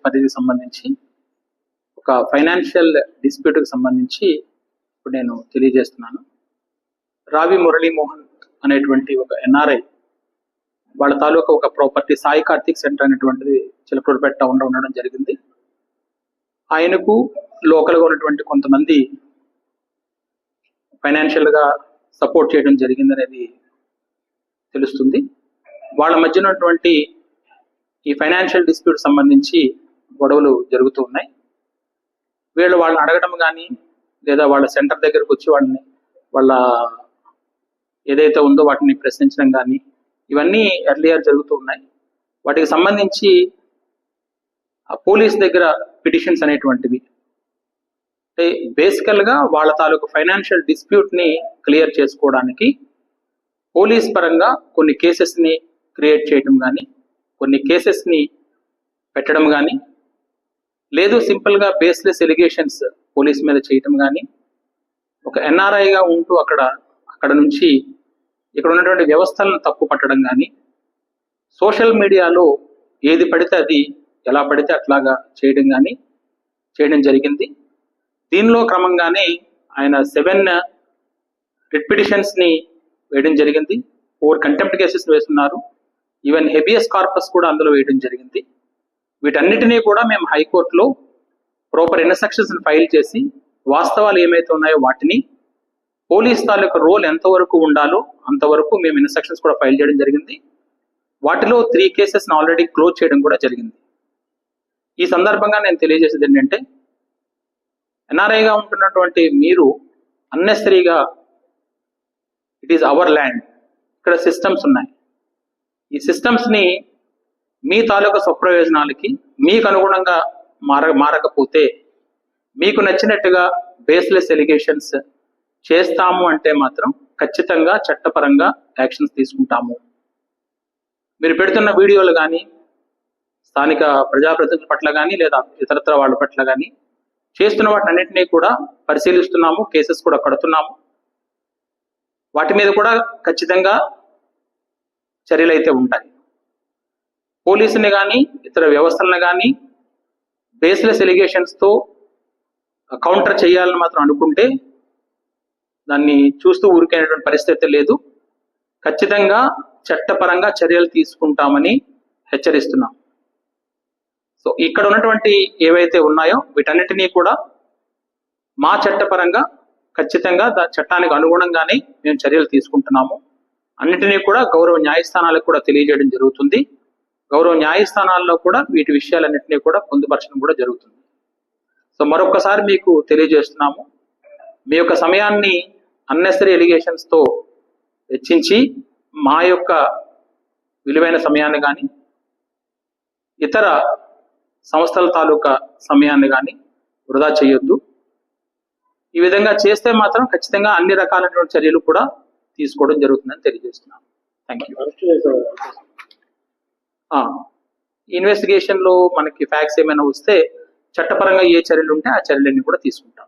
పరిధికి సంబంధించి ఒక ఫైనాన్షియల్ డిస్ప్యూట్కి సంబంధించి ఇప్పుడు నేను తెలియజేస్తున్నాను. రావి మురళీమోహన్ అనేటువంటి ఒక ఎన్ఆర్ఐ వాళ్ళ తాలూకా ఒక ప్రాపర్టీ సాయి కార్తిక్ సెంటర్ అనేటువంటిది చిలకలూరుపేట టౌన్లో ఉండడం జరిగింది. ఆయనకు లోకల్గా ఉన్నటువంటి కొంతమంది ఫైనాన్షియల్గా సపోర్ట్ చేయడం జరిగింది అనేది తెలుస్తుంది. వాళ్ళ మధ్య ఉన్నటువంటి ఈ ఫైనాన్షియల్ డిస్ప్యూట్ సంబంధించి గొడవలు జరుగుతూ ఉన్నాయి. వాళ్ళని అడగడం కానీ లేదా వాళ్ళ సెంటర్ దగ్గరకు వచ్చి వాళ్ళ ఏదైతే ఉందో వాటిని ప్రశ్నించడం కానీ ఇవన్నీ ఎర్లియర్ జరుగుతూ ఉన్నాయి. వాటికి సంబంధించి పోలీస్ దగ్గర పిటిషన్స్ అనేటువంటివి అంటే బేసికల్గా వాళ్ళ తాలూకు ఫైనాన్షియల్ డిస్ప్యూట్ని క్లియర్ చేసుకోవడానికి పోలీస్ పరంగా కొన్ని కేసెస్ని క్రియేట్ చేయడం కానీ కొన్ని కేసెస్ని పెట్టడం కానీ లేదు సింపుల్గా బేస్లెస్ ఎలిగేషన్స్ పోలీస్ మీద చేయటం కానీ ఒక ఎన్ఆర్ఐగా ఉంటూ అక్కడ నుంచి ఇక్కడ ఉన్నటువంటి వ్యవస్థలను తప్పు పట్టడం కానీ సోషల్ మీడియాలో ఏది పడితే అది ఎలా పడితే అట్లాగా చేయడం జరిగింది. దీనిలో క్రమంగానే ఆయన 7 రిట్ పిటిషన్స్ని వేయడం జరిగింది. 4 కంటెంప్ట్ కేసెస్ వేస్తున్నారు. ఈవెన్ హెబియస్ కార్పస్ కూడా అందులో వేయడం జరిగింది. వీటన్నిటినీ కూడా మేము హైకోర్టులో ప్రాపర్ ఇన్స్ట్రక్షన్స్ ఫైల్ చేసి వాస్తవాలు ఏమైతే ఉన్నాయో వాటిని పోలీస్ తాలూకు రోల్ ఎంతవరకు ఉండాలో అంతవరకు మేము ఇన్స్ట్రక్షన్స్ కూడా ఫైల్ చేయడం జరిగింది. వాటిలో 3 కేసెస్ని ఆల్రెడీ క్లోజ్ చేయడం కూడా జరిగింది. ఈ సందర్భంగా నేను తెలియజేసేది ఏంటంటే ఎన్ఆర్ఐగా ఉంటున్నటువంటి మీరు అన్నెసరీగా ఇట్ ఈస్ అవర్ ల్యాండ్, ఇక్కడ సిస్టమ్స్ ఉన్నాయి. ఈ సిస్టమ్స్ని మీ తాలూకా స్వప్రయోజనాలకి మీకు అనుగుణంగా మారకపోతే మీకు నచ్చినట్టుగా బేస్లెస్ ఎలిగేషన్స్ చేస్తాము అంటే మాత్రం ఖచ్చితంగా చట్టపరంగా యాక్షన్స్ తీసుకుంటాము. మీరు పెడుతున్న వీడియోలు కానీ స్థానిక ప్రజాప్రతినిధుల పట్ల కానీ లేదా ఇతరత్ర వాళ్ళ పట్ల కానీ చేస్తున్న వాటిని అన్నింటినీ కూడా పరిశీలిస్తున్నాము, కేసెస్ కూడా కడుతున్నాము. వాటి మీద కూడా ఖచ్చితంగా చర్యలు అయితే ఉంటాయి. పోలీసుని కానీ ఇతర వ్యవస్థలను కానీ బేస్లెస్ ఎలిగేషన్స్తో కౌంటర్ చేయాలని మాత్రం అనుకుంటే దాన్ని చూస్తూ ఊరికైనటువంటి పరిస్థితి లేదు. ఖచ్చితంగా చట్టపరంగా చర్యలు తీసుకుంటామని హెచ్చరిస్తున్నాం. సో ఇక్కడ ఉన్నటువంటి ఏవైతే ఉన్నాయో వీటన్నిటినీ కూడా మా చట్టపరంగా ఖచ్చితంగా చట్టానికి అనుగుణంగానే మేము చర్యలు తీసుకుంటున్నాము. అన్నిటినీ కూడా గౌరవ న్యాయస్థానాలకు కూడా తెలియజేయడం జరుగుతుంది. గౌరవ న్యాయస్థానాల్లో కూడా వీటి విషయాలన్నింటినీ కూడా పొందుపరచడం కూడా జరుగుతుంది. సో మరొకసారి మీకు తెలియజేస్తున్నాము, మీ యొక్క సమయాన్ని అన్నెసరీ ఎలిగేషన్స్తో వెచ్చించి మా యొక్క విలువైన సమయాన్ని కానీ ఇతర సంస్థల తాలూకా సమయాన్ని కానీ వృధా చేయొద్దు. ఈ విధంగా చేస్తే మాత్రం ఖచ్చితంగా అన్ని రకాలైనటువంటి చర్యలు కూడా తీసుకోవడం జరుగుతుందని తెలియజేస్తున్నాను. Thank you. ఇన్వెస్టిగేషన్లో మనకి ఫ్యాక్ట్స్ ఏమైనా వస్తే చట్టపరంగా ఏ చర్యలు ఉంటే ఆ చర్యలన్నీ కూడా తీసుకుంటాం.